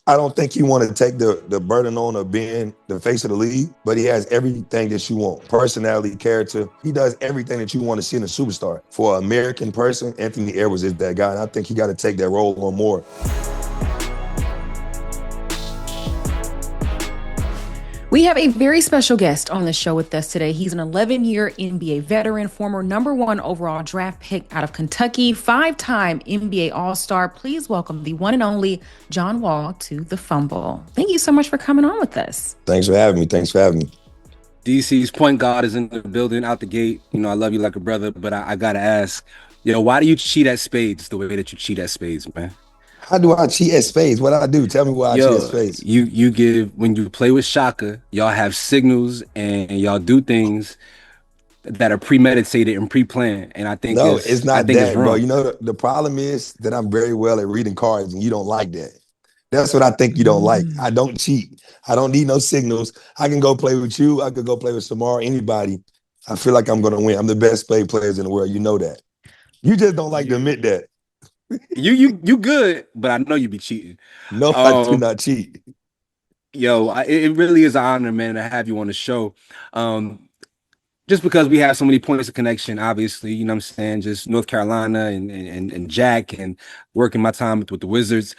I don't think he want to take the burden on of being the face of the league, but he has everything that you want. Personality, character. He does everything that you want to see in a superstar. For an American person, Anthony Edwards is that guy, and I think he got to take that role on more. We have a very special guest on the show with us today. He's an 11-year NBA veteran, former #1 overall draft pick out of Kentucky, 5-time NBA All-Star. Please welcome the one and only Ja Morant to the Fumble. Thank you so much for coming on with us. Thanks for having me. DC's point guard is in the building out the gate. You know, I love you like a brother, but I got to ask, why do you cheat at spades the way that you cheat at spades, man? How do I cheat at spades? What I do? Tell me why I cheat at spades. You give, when you play with Shaka, y'all have signals and y'all do things that are premeditated and pre-planned. And I think it's not that, bro. You know, the problem is that I'm very well at reading cards, and you don't like that. That's what I think you don't like. I don't cheat. I don't need no signals. I can go play with you. I could go play with Samar, anybody. I feel like I'm going to win. I'm the best spade players in the world. You know that. You just don't like to admit that. You good, but I know you be cheating. No, I do not cheat. It really is an honor, man, to have you on the show. Just because we have so many points of connection, obviously, you know what I'm saying, just North Carolina and Jack and working my time with the Wizards.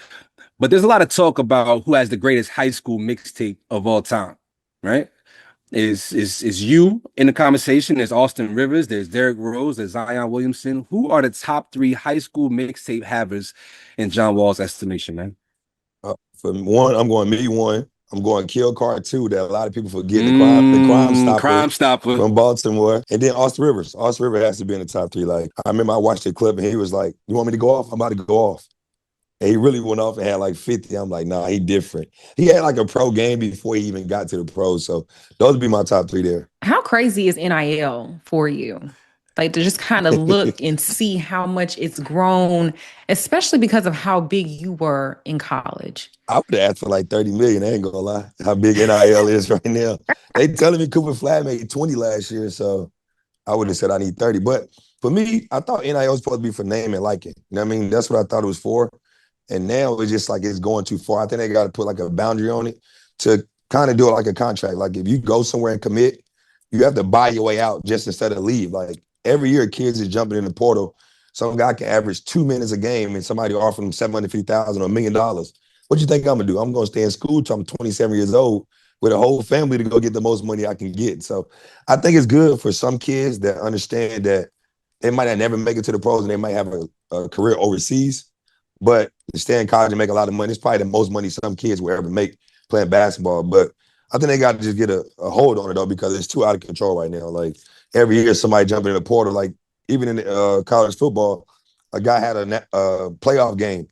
But there's a lot of talk about who has the greatest high school mixtape of all time, right? Is you in the conversation? There's Austin Rivers, there's Derrick Rose, there's Zion Williamson. Who are the top 3 high school mixtape havers in John Wall's estimation, man? For one, I'm going me one. I'm going Kill Card 2 that a lot of people forget. The Crime Stopper from Baltimore. And then Austin Rivers. Austin Rivers has to be in the top 3. Like, I remember I watched the clip and he was like, "You want me to go off? I'm about to go off." And he really went off and had like 50. I'm like, nah, he different. He had like a pro game before he even got to the pros. So those would be my top 3 there. How crazy is NIL for you? Like, to just kind of look and see how much it's grown, especially because of how big you were in college. I would have asked for like 30 million. I ain't gonna lie. How big NIL is right now. They telling me Cooper Flag made 20 last year. So I would have said I need 30. But for me, I thought NIL was supposed to be for name and liking. You know what I mean? That's what I thought it was for. And now it's just like it's going too far. I think they got to put like a boundary on it to kind of do it like a contract. Like if you go somewhere and commit, you have to buy your way out just instead of leave. Like every year, kids is jumping in the portal. Some guy can average 2 minutes a game and somebody offer him $750,000 or $1 million. What you think I'm going to do? I'm going to stay in school till I'm 27 years old with a whole family to go get the most money I can get. So I think it's good for some kids that understand that they might not never make it to the pros and they might have a career overseas. But to stay in college and make a lot of money, it's probably the most money some kids will ever make playing basketball. But I think they got to just get a hold on it, though, because it's too out of control right now. Like, every year somebody jumping in the portal. Like, even in college football, a guy had a playoff game.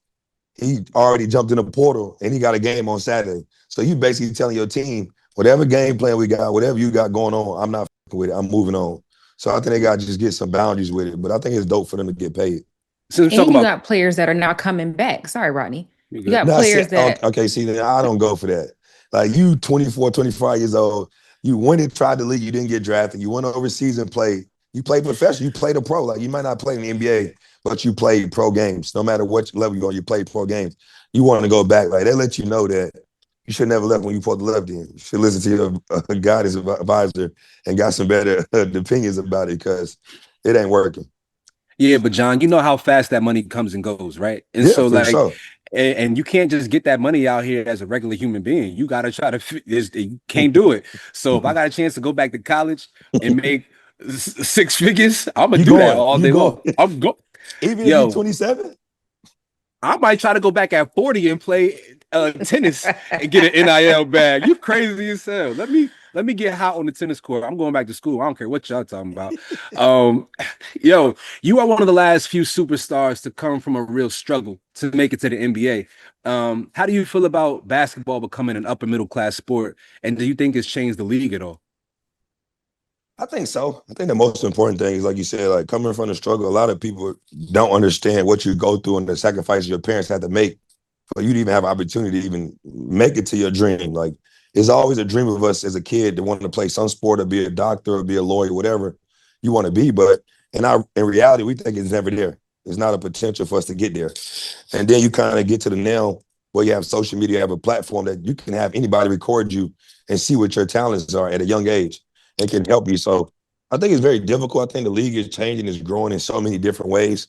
He already jumped in the portal, and he got a game on Saturday. So you basically telling your team, whatever game plan we got, whatever you got going on, I'm not with it. I'm moving on. So I think they got to just get some boundaries with it. But I think it's dope for them to get paid. So and you got players that are now coming back. Sorry, Rodney. You got players that... Okay, see, I don't go for that. Like, you 24, 25 years old, you went and tried the league, you didn't get drafted, you went overseas and played. You played professional, you played a pro. Like, you might not play in the NBA, but you played pro games. No matter what level you're on, you played pro games. You want to go back. Like, they let you know that you should never left when you supposed to left in. You should listen to your guidance advisor and got some better opinions about it, because it ain't working. Yeah, but John, you know how fast that money comes and goes, right? And yeah, so, like, sure. and you can't just get that money out here as a regular human being. You got to try to, you can't do it. So if I got a chance to go back to college and make 6 figures, I'm going to do that all day long. I'm going. Even if you're 27? I might try to go back at 40 and play tennis and get an NIL bag. You crazy as hell. Let me get hot on the tennis court. I'm going back to school. I don't care what y'all talking about. You are one of the last few superstars to come from a real struggle to make it to the NBA. How do you feel about basketball becoming an upper middle class sport? And do you think it's changed the league at all? I think so. I think the most important thing is, like you said, like, coming from the struggle, a lot of people don't understand what you go through and the sacrifices your parents had to make for you to even have an opportunity to even make it to your dream. Like, it's always a dream of us as a kid to want to play some sport or be a doctor or be a lawyer, whatever you want to be. But in reality, we think it's never there. There's not a potential for us to get there. And then you kind of get to the now Well, you have social media, you have a platform that you can have anybody record you and see what your talents are at a young age. It can help you. So I think it's very difficult. I think the league is changing, is growing in so many different ways.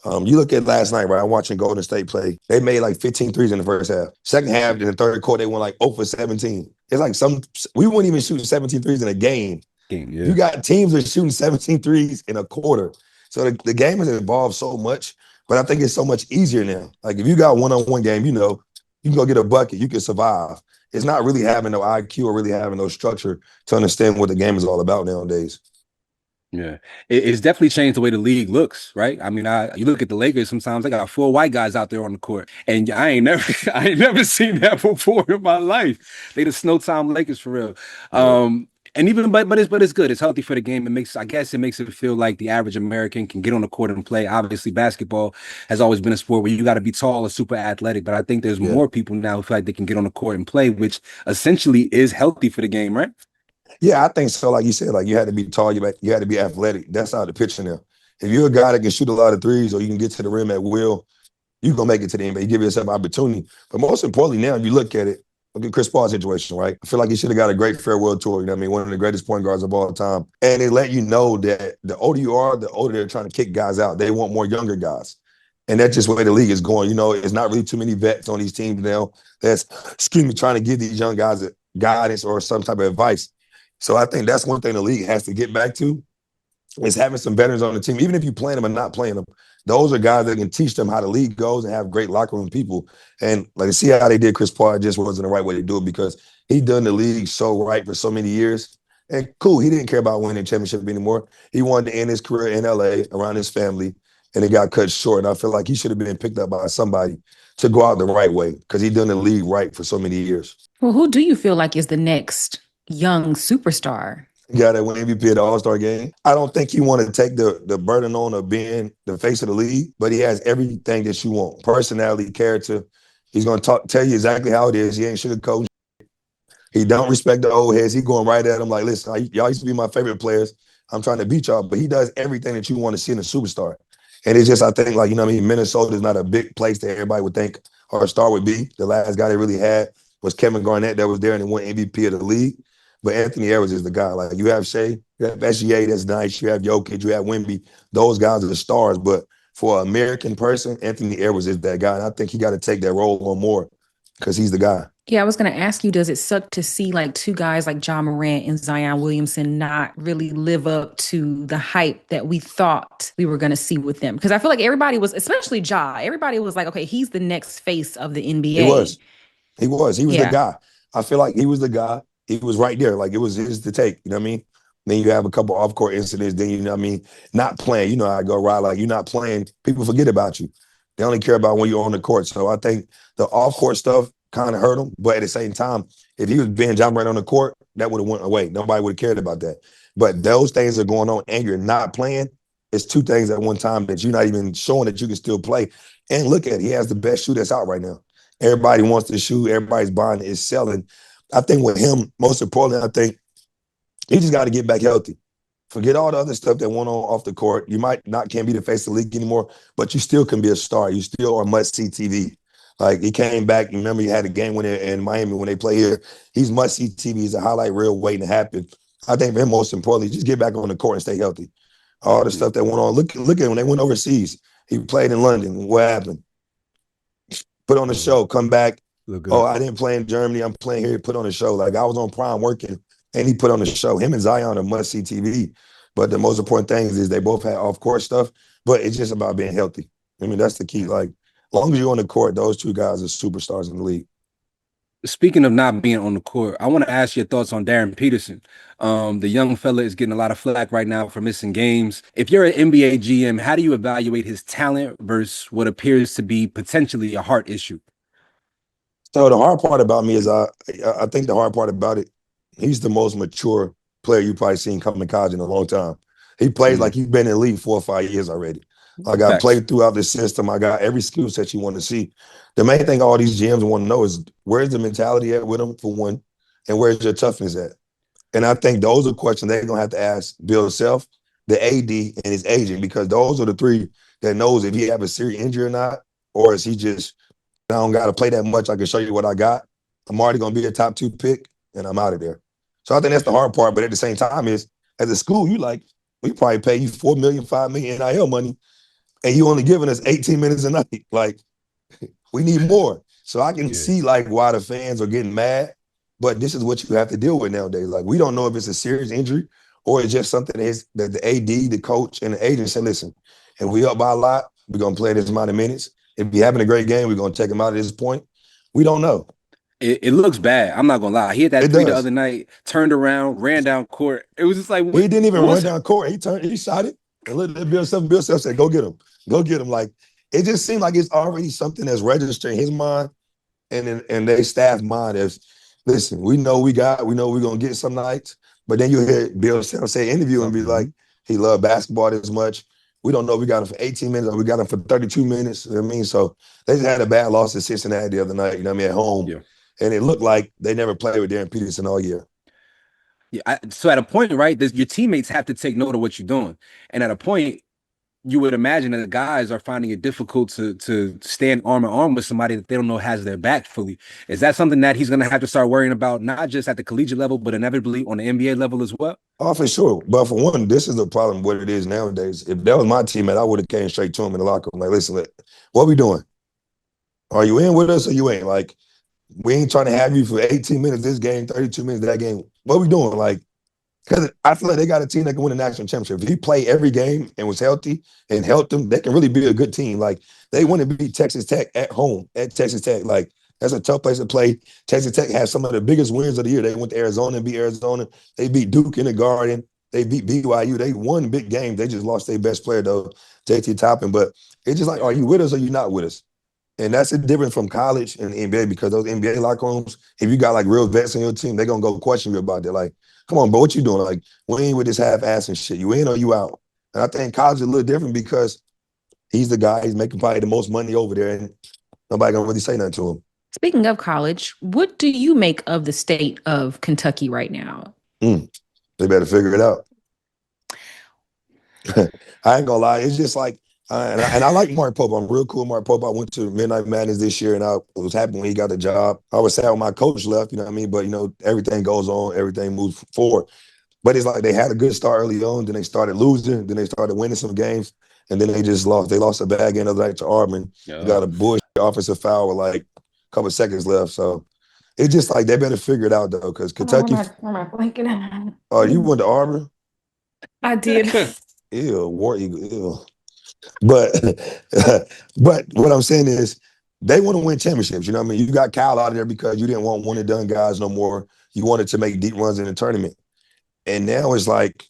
You look at last night, right? I'm watching Golden State play. They made like 15 threes in the first half. Second half, in the third quarter, they went like 0 for 17. It's like we wouldn't even shoot 17 threes in a game. Yeah. You got teams that are shooting 17 threes in a quarter. So the game has evolved so much, but I think it's so much easier now. Like if you got one-on-one game, you can go get a bucket, you can survive. It's not really having no IQ or really having no structure to understand what the game is all about nowadays. Yeah, it's definitely changed the way the league looks, right? I mean, you look at the Lakers. Sometimes they got 4 white guys out there on the court, and I ain't never seen that before in my life. They the snow time Lakers for real. Yeah. And even but it's good. It's healthy for the game. I guess it makes it feel like the average American can get on the court and play. Obviously, basketball has always been a sport where you got to be tall or super athletic, but I think there's more people now who feel like they can get on the court and play, which essentially is healthy for the game, right? Yeah, I think so. Like you said, like you had to be tall, you had to be athletic. That's how the picture now. If you're a guy that can shoot a lot of threes or you can get to the rim at will, you're going to make it to the NBA. You give yourself opportunity. But most importantly now, if you look at it, look at Chris Paul's situation, right? I feel like he should have got a great farewell tour, you know what I mean? One of the greatest point guards of all time. And they let you know that the older you are, the older they're trying to kick guys out. They want more younger guys. And that's just where the league is going. You know, it's not really too many vets on these teams now that's, trying to give these young guys guidance or some type of advice. So I think that's one thing the league has to get back to is having some veterans on the team. Even if you playing them or not playing them, those are guys that can teach them how the league goes and have great locker room people. And like see how they did Chris Paul, it just wasn't the right way to do it because he done the league so right for so many years. And cool, he didn't care about winning a championship anymore. He wanted to end his career in LA around his family, and it got cut short. And I feel like he should have been picked up by somebody to go out the right way because he done the league right for so many years. Well, who do you feel like is the next young superstar? Guy that won MVP at the All-Star game. I don't think he want to take the burden on of being the face of the league, but he has everything that you want. Personality, character. He's going to tell you exactly how it is. He ain't sugarcoating. He don't respect the old heads. He going right at them like, listen, y'all used to be my favorite players. I'm trying to beat y'all, but he does everything that you want to see in a superstar. And it's just, I think, like, you know what I mean? Minnesota is not a big place that everybody would think our star would be. The last guy they really had was Kevin Garnett that was there and he won MVP of the league. But Anthony Edwards is the guy. Like you have Shea, you have SGA, that's nice. You have Jokic, you have Wemby. Those guys are the stars. But for an American person, Anthony Edwards is that guy. And I think he got to take that role on more because he's the guy. Yeah, I was going to ask you, does it suck to see like 2 guys like Ja Morant and Zion Williamson not really live up to the hype that we thought we were going to see with them? Because I feel like everybody was, especially Ja, everybody was like, okay, he's the next face of the NBA. He was the guy. I feel like he was the guy. He was right there. Like it was his to take, you know what I mean? Then you have a couple off-court incidents. Then, you know what I mean? Not playing. You know how I go, right? Like you're not playing. People forget about you. They only care about when you're on the court. So I think the off-court stuff kind of hurt him. But at the same time, if he was being Ja Morant on the court, that would have went away. Nobody would have cared about that. But those things are going on and you're not playing. It's 2 things at one time that you're not even showing that you can still play. And look at it. He has the best shoe that's out right now. Everybody wants to shoot. Everybody's buying it. It's selling. I think with him, most importantly, I think he just got to get back healthy. Forget all the other stuff that went on off the court. You can't be the face of the league anymore, but you still can be a star. You still are must-see TV. Like he came back. Remember, he had a game winner in Miami when they play here. He's must-see TV. He's a highlight reel waiting to happen. I think for him, most importantly, just get back on the court and stay healthy. All the stuff that went on. Look at when they went overseas. He played in London. What happened? Put on the show. Come back. Oh, I didn't play in Germany. I'm playing here. Put on a show. Like I was on Prime working, and he put on the show. Him and Zion are must-see TV. But the most important thing is they both had off-court stuff. But it's just about being healthy. I mean, that's the key. Like, as long as you're on the court, those 2 guys are superstars in the league. Speaking of not being on the court, I want to ask your thoughts on Darren Peterson. The young fella is getting a lot of flack right now for missing games. If you're an NBA GM, how do you evaluate his talent versus what appears to be potentially a heart issue? So the hard part about me is I think the hard part about it, he's the most mature player you've probably seen come to college in a long time. He plays like he's been in the league 4 or 5 years already. Like I played throughout the system. I got every skill set you want to see. The main thing all these GMs want to know is where's the mentality at with him, for one, and where's your toughness at? And I think those are questions they're going to have to ask Bill Self, the AD, and his agent, because those are the 3 that knows if he have a serious injury or not, or is he just I don't got to play that much. I can show you what I got. I'm already going to be a top 2 pick, and I'm out of there. So I think that's the hard part. But at the same time is, as a school, we probably pay you $4 million, $5 million NIL money, and you only giving us 18 minutes a night. Like, we need more. So I can see like why the fans are getting mad, but this is what you have to deal with nowadays. Like, we don't know if it's a serious injury or it's just something that the AD, the coach, and the agent said, listen, if we up by a lot, we're going to play this amount of minutes. If you're having a great game, we're going to take him out at this point. We don't know. It looks bad. I'm not gonna lie. He hit that three the other night, turned around, ran down court. It was just like he didn't even run down court. He shot it and let Bill Self said, "Go get him, go get him." Like, it just seemed like it's already something that's registered in his mind and their staff mind as, listen, we know we're gonna get some nights, but then you hear Bill Self say interview and be like, he loved basketball this much. We don't know if we got him for 18 minutes or we got him for 32 minutes. You know what I mean? So they just had a bad loss to Cincinnati the other night, you know what I mean, at home. Yeah. And it looked like they never played with Darren Peterson all year. Yeah. So at a point, right, your teammates have to take note of what you're doing. And at a point, you would imagine that the guys are finding it difficult to stand arm in arm with somebody that they don't know has their back fully. Is that something that he's going to have to start worrying about, not just at the collegiate level, but inevitably on the NBA level as well? Oh, for sure. But for one, this is the problem, what it is nowadays. If that was my teammate, I would have came straight to him in the locker room. Like, listen, what we doing? Are you in with us or you ain't? Like, we ain't trying to have you for 18 minutes this game, 32 minutes that game. What we doing? Like, because I feel like they got a team that can win a national championship. If he played every game and was healthy and helped them, they can really be a good team. Like, they want to beat Texas Tech at home, at Texas Tech. Like, that's a tough place to play. Texas Tech has some of the biggest wins of the year. They went to Arizona and beat Arizona. They beat Duke in the Garden. They beat BYU. They won big games. They just lost their best player, though, JT Toppin. But it's just like, are you with us or you not with us? And that's the difference from college and NBA, because those NBA locker rooms, if you got like real vets on your team, they're going to go question you about that. Like, come on, bro, what you doing? Like, we ain't with this half-ass and shit. You in or you out? And I think college is a little different because he's the guy. He's making probably the most money over there, and nobody going to really say nothing to him. Speaking of college, what do you make of the state of Kentucky right now? They better figure it out. I ain't going to lie. It's just like, and I like Mark Pope. I'm real cool with Mark Pope. I went to Midnight Madness this year, and I was happy when he got the job. I was sad when my coach left, you know what I mean? But, everything goes on. Everything moves forward. But it's like they had a good start early on. Then they started losing. Then they started winning some games. And then they just lost. They lost a bad game the other night to Auburn. Yeah. Got a bullshit offensive foul with like a couple of seconds left. So it's just like they better figure it out, though, because Kentucky. Where am I blanking? Oh, you went to Auburn? I did. Ew, War Eagle, ew. But what I'm saying is they want to win championships. You know what I mean? You got Kyle out of there because you didn't want one and done guys no more. You wanted to make deep runs in the tournament. And now it's like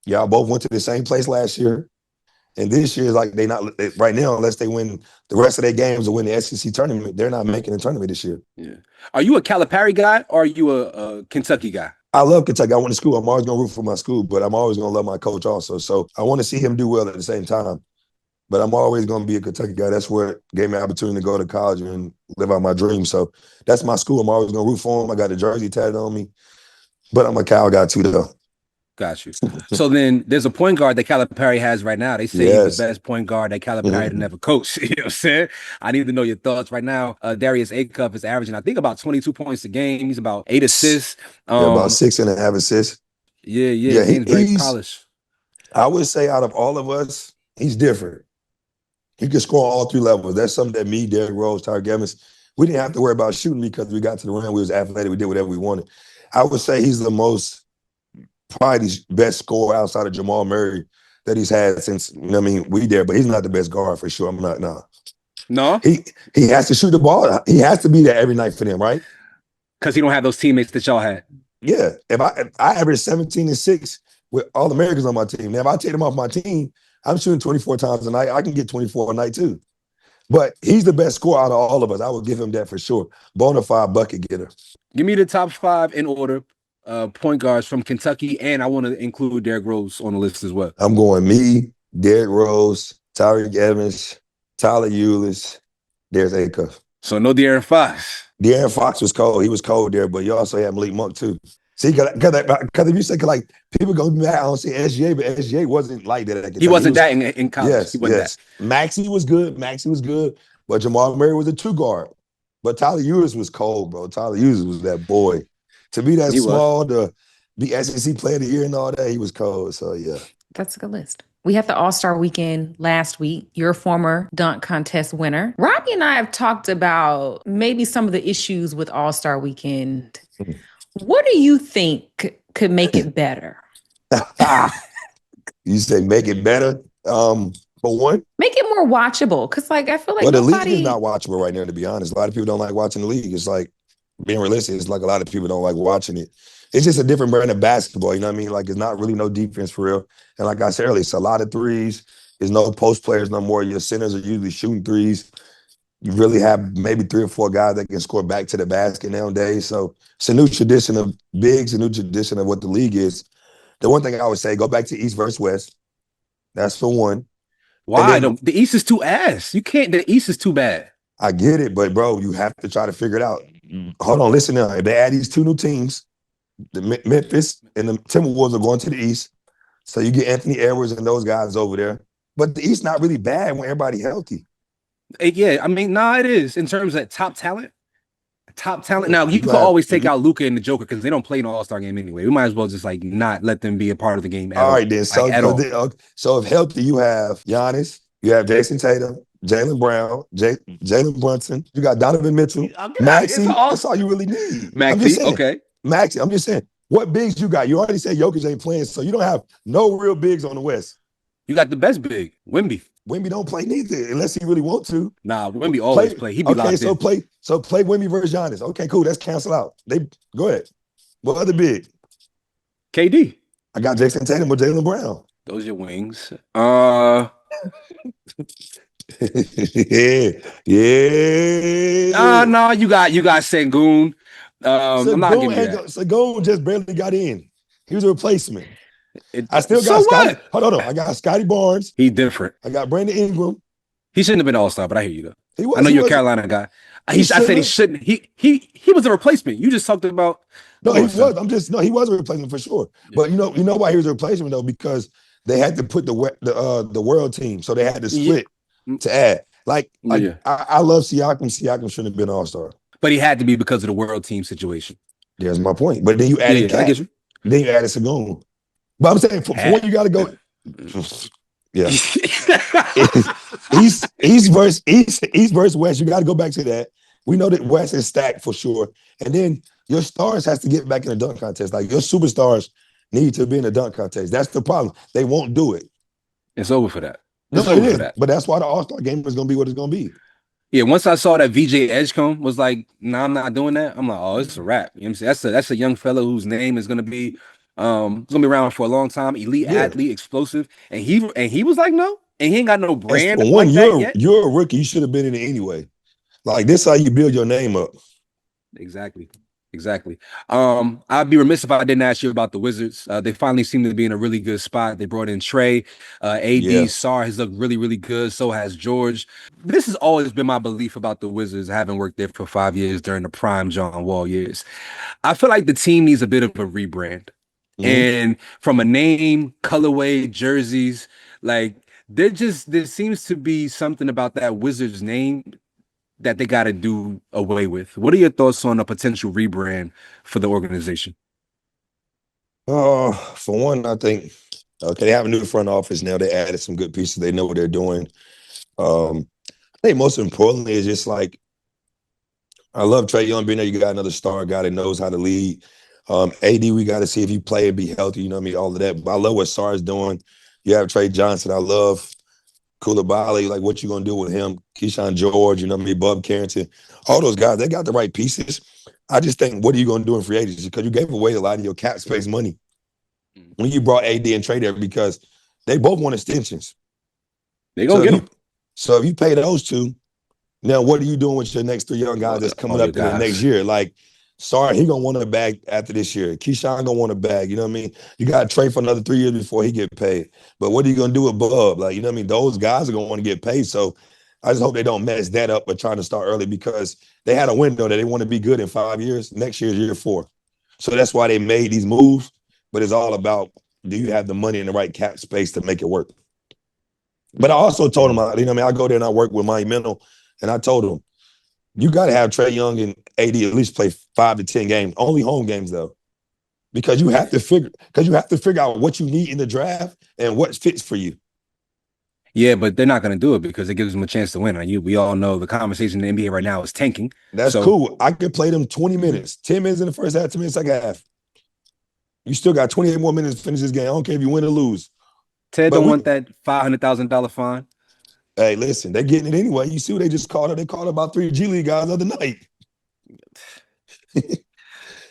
y'all both went to the same place last year. And this year is like right now, unless they win the rest of their games or win the SEC tournament, they're not making the tournament this year. Yeah. Are you a Calipari guy or are you a Kentucky guy? I love Kentucky. I went to school. I'm always going to root for my school, but I'm always going to love my coach also. So I want to see him do well at the same time. But I'm always going to be a Kentucky guy. That's what gave me an opportunity to go to college and live out my dreams. So that's my school. I'm always going to root for him. I got the jersey tatted on me. But I'm a Cal guy too, though. Got you. So then there's a point guard that Calipari has right now. They say he's the best point guard that Calipari to never coach. You know what I'm saying? I need to know your thoughts right now. Darius Acuff is averaging, I think, about 22 points a game. He's about 8 assists. About 6.5 assists. Yeah. He's very polished. I would say out of all of us, he's different. He can score all 3 levels. That's something that me, Derrick Rose, Tyreek Evans, we didn't have to worry about shooting because we got to the rim. We was athletic. We did whatever we wanted. I would say he's the most probably the best scorer outside of Jamal Murray that he's had since, we there, but he's not the best guard for sure. I'm not, No? He has to shoot the ball. He has to be there every night for them, right? Because he don't have those teammates that y'all had. Yeah. If I average 17 and 6 with all Americans on my team, now if I take them off my team, I'm shooting 24 times a night. I can get 24 a night too. But he's the best scorer out of all of us. I would give him that for sure. Bona fide bucket getter. Give me the top 5 in order. Point guards from Kentucky, and I want to include Derrick Rose on the list as well. I'm going me, Derrick Rose, Tyreek Evans, Tyler Ulis, there's Acuff. So no De'Aaron Fox. De'Aaron Fox was cold. He was cold there, but you also had Malik Monk too. See, because if you say, like, people going to be mad, I don't see SGA, but SGA wasn't like that at Kentucky. He wasn't that in college. Yes. Maxey was good. But Jamal Murray was a 2 guard. But Tyler Ewers was cold, bro. Tyler Ewers was that boy. To be that He was. small, to be SEC Player of the Year and all that, he was cold. So yeah. That's a good list. We had the All-Star weekend last week. Your former dunk contest winner. Robbie and I have talked about maybe some of the issues with All-Star weekend. What do you think could make it better? You say make it better? For one, make it more watchable. Cause like I feel like the league is not watchable right now, to be honest. A lot of people don't like watching the league. It's like being realistic, it's like a lot of people don't like watching it. It's just a different brand of basketball, you know what I mean? Like it's not really no defense for real. And like I said earlier, it's a lot of threes. There's no post players no more. Your centers are usually shooting threes. You really have maybe 3 or 4 guys that can score back to the basket nowadays. So it's a new tradition of bigs, a new tradition of what the league is. The one thing I would say, go back to East versus West. That's for one. Why? The East is too ass. You can't. The East is too bad. I get it, but bro, you have to try to figure it out. Hold on, listen now. If they add these 2 new teams, the Memphis and the Timberwolves are going to the East. So you get Anthony Edwards and those guys over there. But the East not really bad when everybody healthy. Yeah, I mean, it is in terms of top talent. Top talent. Now you can always take out Luka and the Joker because they don't play in the All-Star game anyway. We might as well just like not let them be a part of the game. All right, then. So if healthy, you have Giannis, you have Jason Tatum, Jaylen Brown, Jalen Brunson. You got Donovan Mitchell, Maxey. That's all you really need. Maxey, okay. Maxey. I'm just saying, what bigs you got? You already said Jokic ain't playing, so you don't have no real bigs on the West. You got the best big, Wemby. Wemby don't play neither unless he really want to. Nah, Wemby always play. He be locked in. So play Wemby versus Giannis. Okay, cool. That's cancel out. Go ahead. What other big? KD. I got Jason Tatum with Jaylen Brown. Those are your wings. Yeah. No, you got Sengun. I'm not giving you that. Sengun just barely got in. He was a replacement. I still got Scotty. Hold on. I got Scotty Barnes. He different. I got Brandon Ingram. He shouldn't have been All-Star, but I hear you though. I know you're a Carolina guy. I said he shouldn't. He was a replacement. You just talked about. No, he was. He was a replacement for sure. Yeah. But you know why he was a replacement though? Because they had to put the world team, so they had to split to add. I love Siakam. Siakam shouldn't have been All-Star. But he had to be because of the world team situation. That's my point. But then you added I get you. Then you added Sengun. But I'm saying for what you got to go. Yeah. East versus West. You got to go back to that. We know that West is stacked for sure. And then your stars has to get back in the dunk contest. Like your superstars need to be in the dunk contest. That's the problem. They won't do it. It's over for that. It's over for that. But that's why the All-Star game is going to be what it's going to be. Yeah, once I saw that VJ Edgecombe was like, "Nah, I'm not doing that." I'm like, "Oh, it's a wrap." You know what I'm saying? That's a young fellow whose name is going to be around for a long time. Elite athlete, explosive, and he was like, "No," and he ain't got no brand. You're a rookie. You should have been in it anyway. Like this, is how you build your name up. Exactly. I'd be remiss if I didn't ask you about the Wizards. They finally seem to be in a really good spot. They brought in Trey. AD Sar has looked really, really good. So has George. This has always been my belief about the Wizards, having worked there for 5 years during the prime John Wall years. I feel like the team needs a bit of a rebrand. Mm-hmm. And from a name, colorway, jerseys, like there seems to be something about that Wizards name that they got to do away with. What are your thoughts on a potential rebrand for the organization? For one, I think, they have a new front office now. They added some good pieces. They know what they're doing. I think most importantly is just like, I love Trae Young being there. You got another star guy that knows how to lead. AD, we got to see if he play and be healthy, you know what I mean, all of that. But I love what Sar's doing. You have Trey Johnson. I love Calipari, like what you gonna do with him? Keyshawn George, you know what I mean, Bub Carrington, all those guys, they got the right pieces. I just think, what are you gonna do in free agency? Because you gave away a lot of your cap space money when you brought AD and Trey there because they both want extensions. They gonna get them. So if you pay those two, now what are you doing with your next 3 young guys that's coming up in the next year? Like, sorry, he gonna want a bag after this year. Keyshawn gonna want a bag. You know what I mean? You got to trade for another 3 years before he get paid. But what are you gonna do with Bub? Like, you know what I mean? Those guys are gonna want to get paid. So I just hope they don't mess that up by trying to start early because they had a window that they want to be good in 5 years. Next year is year 4. So that's why they made these moves. But it's all about, do you have the money in the right cap space to make it work? But I also told them, you know what I mean? I go there and I work with Monumental. And I told him, you got to have Trae Young and AD at least play 5 to 10 games, only home games though, because you have to figure out what you need in the draft and what fits for you. Yeah, but they're not going to do it because it gives them a chance to win. We all know the conversation in the NBA right now is tanking. That's cool. I could play them 20 minutes, 10 minutes in the first half, 10 minutes second half. You still got 28 more minutes to finish this game. I don't care if you win or lose. Ted don't want that $500,000 fine. Hey, listen, they're getting it anyway. You see what they just called it? They called about 3 G League guys the other night.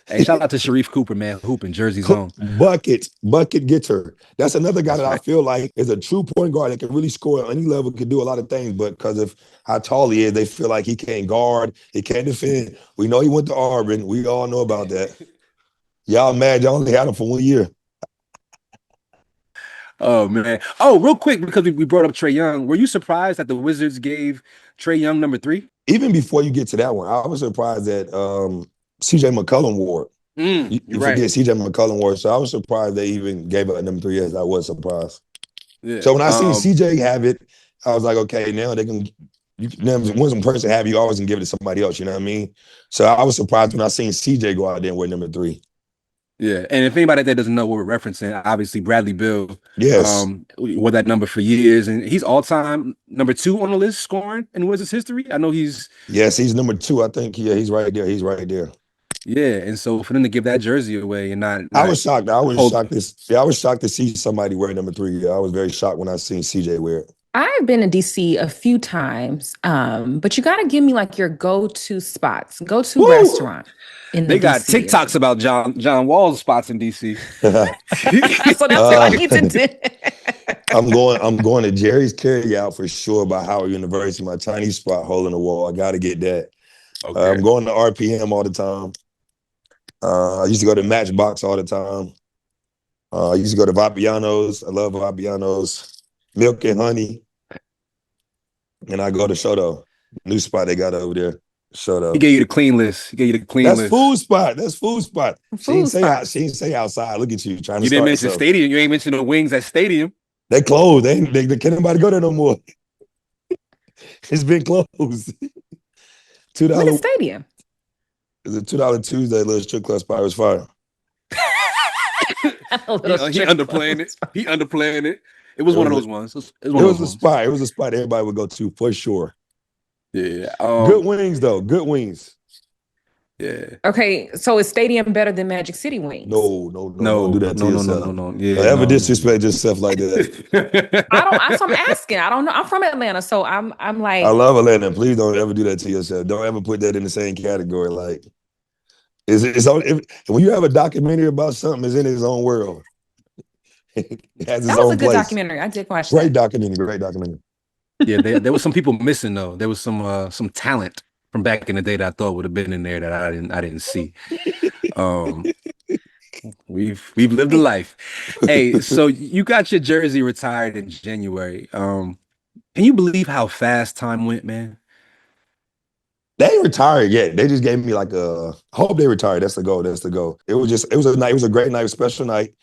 Hey, shout out to Sharif Cooper, man, hooping Jersey zone. Bucket getter. That's another guy I feel like is a true point guard that can really score at any level, can do a lot of things, but because of how tall he is, they feel like he can't guard, he can't defend. We know he went to Auburn. We all know about that. Y'all mad y'all only had him for 1 year. Oh, man. Oh, real quick, because we brought up Trae Young. Were you surprised that the Wizards gave Trae Young number 3? Even before you get to that one, I was surprised that CJ McCollum wore it. You forget CJ McCollum wore it. So I was surprised they even gave it a number 3 as I was surprised. Yeah. So when I seen CJ have it, I was like, okay, now they can once one person have you always can give it to somebody else, you know what I mean? So I was surprised when I seen CJ go out there and wear number 3. Yeah, and if anybody that doesn't know what we're referencing, obviously Bradley Beal, wore that number for years, and he's all-time number 2 on the list scoring in Wizards history. I know he's he's number 2. I think he's right there. He's right there. Yeah, and so for them to give that jersey away and not I was shocked. I was shocked to see somebody wear number 3. I was very shocked when I seen CJ wear it. I've been in DC a few times, but you got to give me like your go-to spots, go-to restaurant. They got DC TikToks about John Wall's spots in DC. So that's what I need to do. I'm going to Jerry's Carryout for sure by Howard University, my Chinese spot, hole in the wall. I got to get that. Okay. I'm going to RPM all the time. I used to go to Matchbox all the time. I used to go to Vapiano's. I love Vapiano's. Milk and Honey. And I go to Shoto. New spot they got over there. Shoto. He gave you the clean list. That's food spot. She didn't say outside. Look at you trying to. You didn't mention stadium. You ain't mention the wings at stadium. They closed. They can't nobody go there no more. It's been closed. $2. What is stadium? It's a $2 Tuesday little strip club spot. It was fire. He underplaying it. It was one of those ones. It was a spot. It was a spot everybody would go to for sure. Yeah. Good wings though. Good wings. Yeah. Okay, so is stadium better than Magic City wings? No. Don't do that to yourself. No. Yeah. Ever disrespect yourself like that. I'm asking. I don't know. I'm from Atlanta, so I'm like. I love Atlanta. Please don't ever do that to yourself. Don't ever put that in the same category. Like, when you have a documentary about something, it's in its own world. It has its that was a good documentary. I did watch that. Great documentary. Yeah, there was some people missing though. There was some talent from back in the day that I thought would have been in there that I didn't see. We've lived a life. Hey, so you got your jersey retired in January. Can you believe how fast time went, man? They ain't retired yet. They just gave me like I hope they retired. That's the goal. It was a night. It was a great night, a special night.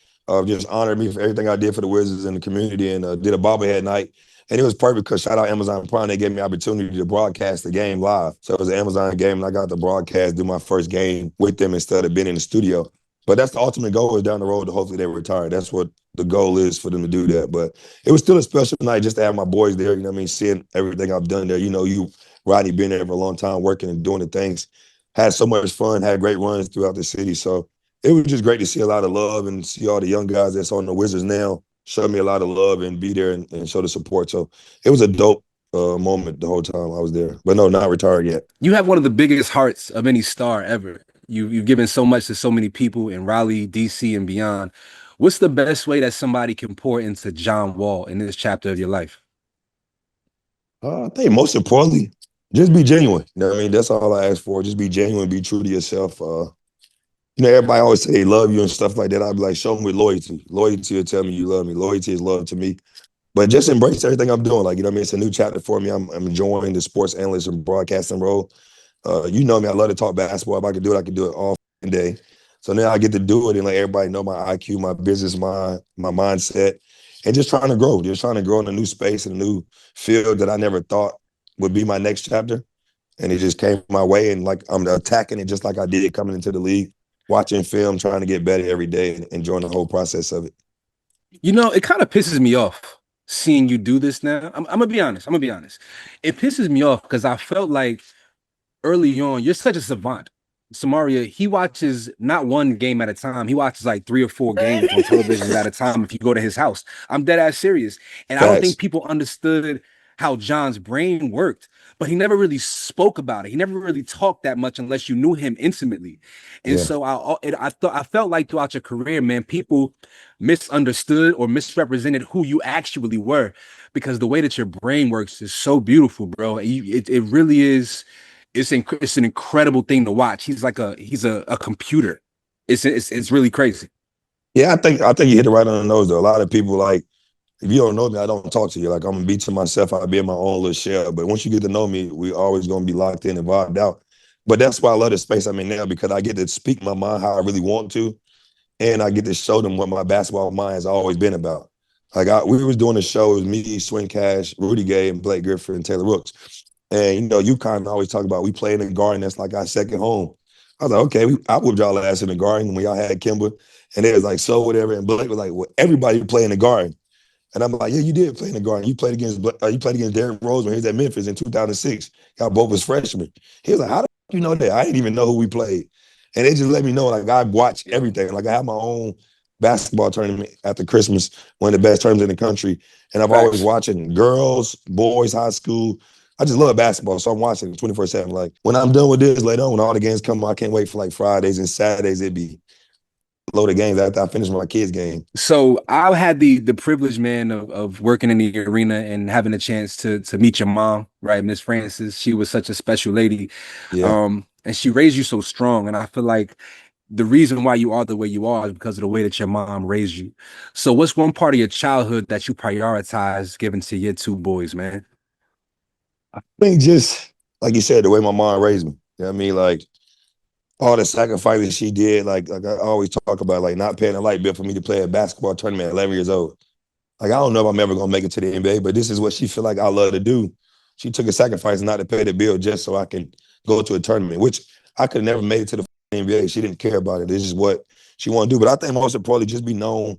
Just honored me for everything I did for the Wizards and the community, and did a bobblehead night. And it was perfect because shout out Amazon Prime. They gave me the opportunity to broadcast the game live. So it was an Amazon game, and I got to broadcast, do my first game with them instead of being in the studio. But that's the ultimate goal, is down the road to hopefully they retire. That's what the goal is, for them to do that. But it was still a special night just to have my boys there, you know what I mean, seeing everything I've done there. You know, Rodney, been there for a long time, working and doing the things. Had so much fun, had great runs throughout the city. So it was just great to see a lot of love and see all the young guys that's on the Wizards now show me a lot of love and be there and show the support. So it was a dope moment the whole time I was there. But no, not retired yet. You have one of the biggest hearts of any star ever. You've given so much to so many people in Raleigh, DC, and beyond. What's the best way that somebody can pour into John Wall in this chapter of your life? I think most importantly, just be genuine. You know what I mean? That's all I ask for. Just be genuine, be true to yourself. You know, everybody always say they love you and stuff like that. I'd be like, show them with loyalty. Loyalty will tell me you love me. Loyalty is love to me. But just embrace everything I'm doing. Like, you know what I mean? It's a new chapter for me. I'm enjoying the sports analyst and broadcasting role. You know me, I love to talk basketball. If I could do it all day. So now I get to do it and let everybody know my IQ, my business, my mindset, and just trying to grow in a new space, in a new field that I never thought would be my next chapter. And it just came my way, and like I'm attacking it just like I did coming into the league, watching film, trying to get better every day, and enjoying the whole process of it. It kind of pisses me off seeing you do this now. I'm gonna be honest. It pisses me off because I felt like early on, you're such a savant. Samaria, he watches not one game at a time. He watches like 3 or 4 games on television at a time if you go to his house. I'm dead ass serious. And I don't think people understood how John's brain worked, but he never really spoke about it. He never really talked that much unless you knew him intimately. And so I felt like throughout your career, man, people misunderstood or misrepresented who you actually were because the way that your brain works is so beautiful, bro. It really is. It's an incredible thing to watch. He's a computer. It's really crazy. Yeah, I think you hit it right on the nose though. A lot of people, like, if you don't know me, I don't talk to you. Like, I'm gonna be to myself. I'll be in my own little shell. But once you get to know me, we always gonna be locked in and vibed out. But that's why I love the space I'm in now, because I get to speak my mind how I really want to, and I get to show them what my basketball mind has always been about. Like, we was doing a show. It was me, Swing Cash, Rudy Gay, and Blake Griffin, and Taylor Rooks. And, you kind of always talk about we play in the garden. That's like our second home. I was like, okay, I whooped y'all ass in the garden when y'all had Kimber. And it was like, so whatever. And Blake was like, well, everybody play in the garden. And I'm like, yeah, you did play in the garden. You played against Darren Rose when he was at Memphis in 2006. Y'all both was freshmen. He was like, how do you know that? I didn't even know who we played. And they just let me know, like, I watch everything. Like, I have my own basketball tournament after Christmas, one of the best tournaments in the country. And I've always watching girls, boys, high school. I just love basketball, so I'm watching it 24/7. Like, when I'm done with this later on, when all the games come, I can't wait for like Fridays and Saturdays. It'd be a load of games after I finish my kids' game. So I had the privilege, man, of working in the arena and having a chance to meet your mom, right, Miss Francis. She was such a special lady, and she raised you so strong. And I feel like the reason why you are the way you are is because of the way that your mom raised you. So what's one part of your childhood that you prioritize giving to your 2 boys, man? I think just, like you said, the way my mom raised me. You know what I mean? Like, all the sacrifices she did, like I always talk about, like, not paying a light bill for me to play a basketball tournament at 11 years old. Like, I don't know if I'm ever going to make it to the NBA, but this is what she feel like I love to do. She took a sacrifice not to pay the bill just so I can go to a tournament, which I could have never made it to the NBA. She didn't care about it. This is what she want to do. But I think most importantly, just be known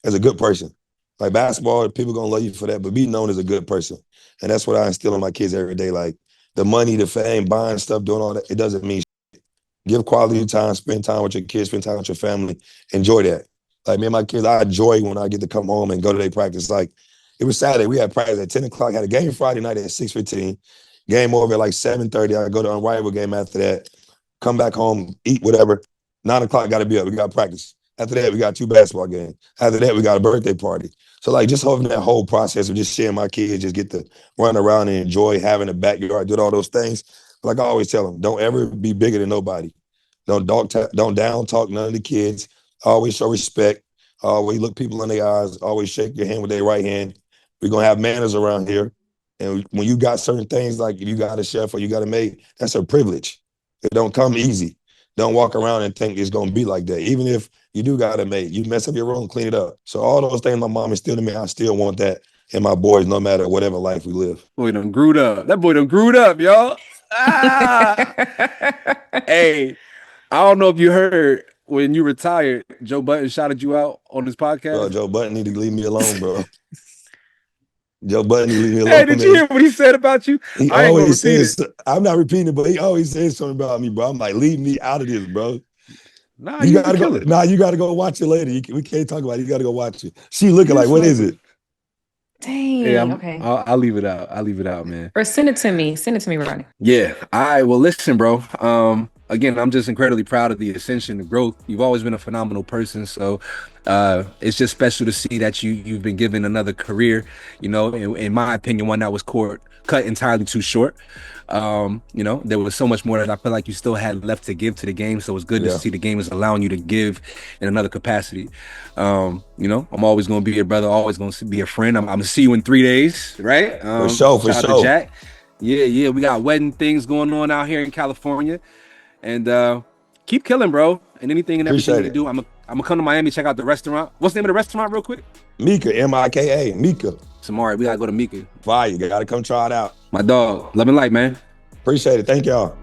as a good person. Like, basketball, people going to love you for that, but be known as a good person. And that's what I instill in my kids every day. Like, the money, the fame, buying stuff, doing all that, it doesn't mean shit. Give quality time, spend time with your kids, spend time with your family. Enjoy that. Like, me and my kids, I enjoy when I get to come home and go to their practice. Like, it was Saturday. We had practice at 10 o'clock. Had a game Friday night at 6:15. Game over at like 7:30. I go to unrivaled game after that. Come back home, eat whatever. 9 o'clock, got to be up. We got practice. After that, we got 2 basketball games. After that, we got a birthday party. So, like, just having that whole process of just seeing my kids just get to run around and enjoy having a backyard, doing all those things. Like I always tell them, don't ever be bigger than nobody. Don't down talk none of the kids. Always show respect. Always look people in their eyes. Always shake your hand with their right hand. We're going to have manners around here. And when you got certain things, like if you got a chef or you got a maid, that's a privilege. It don't come easy. Don't walk around and think it's going to be like that. Even if you do got a maid, you mess up your room, clean it up. So all those things my mom instilled in me, I still want that in my boys, no matter whatever life we live. Boy done grewed up. That boy done grewed up, y'all. Hey, I don't know if you heard when you retired, Joe Budden shouted you out on his podcast. Bro, Joe Budden need to leave me alone, bro. Joe Budden need to leave me alone. Hey, did you hear what he said about you? He always says, I'm not repeating it, but he always says something about me, bro. I'm like, leave me out of this, bro. Nah, you gotta go. Nah, you gotta go watch it later. We can't talk about it. You gotta go watch it. She looking like, what is it? Dang. Yeah, okay. I'll leave it out. I'll leave it out, man. Or send it to me. Send it to me, Ronnie. Yeah. All right. Well, listen, bro. Again, I'm just incredibly proud of the ascension, the growth. You've always been a phenomenal person. So it's just special to see that you've been given another career, in my opinion, one that was cut entirely too short. There was so much more that I feel like you still had left to give to the game. So it's good to see the game is allowing you to give in another capacity. I'm always going to be your brother, always going to be a friend. I'm going to see you in 3 days, right? For sure. Jack. Yeah. We got wedding things going on out here in California. And keep killing, bro. And anything and everything you do, I'm I'm gonna come to Miami, check out the restaurant. What's the name of the restaurant, real quick? Mika, Mika, Mika. Samari, we gotta go to Mika. Fire, you gotta come try it out. My dog, love and light, man. Appreciate it. Thank y'all.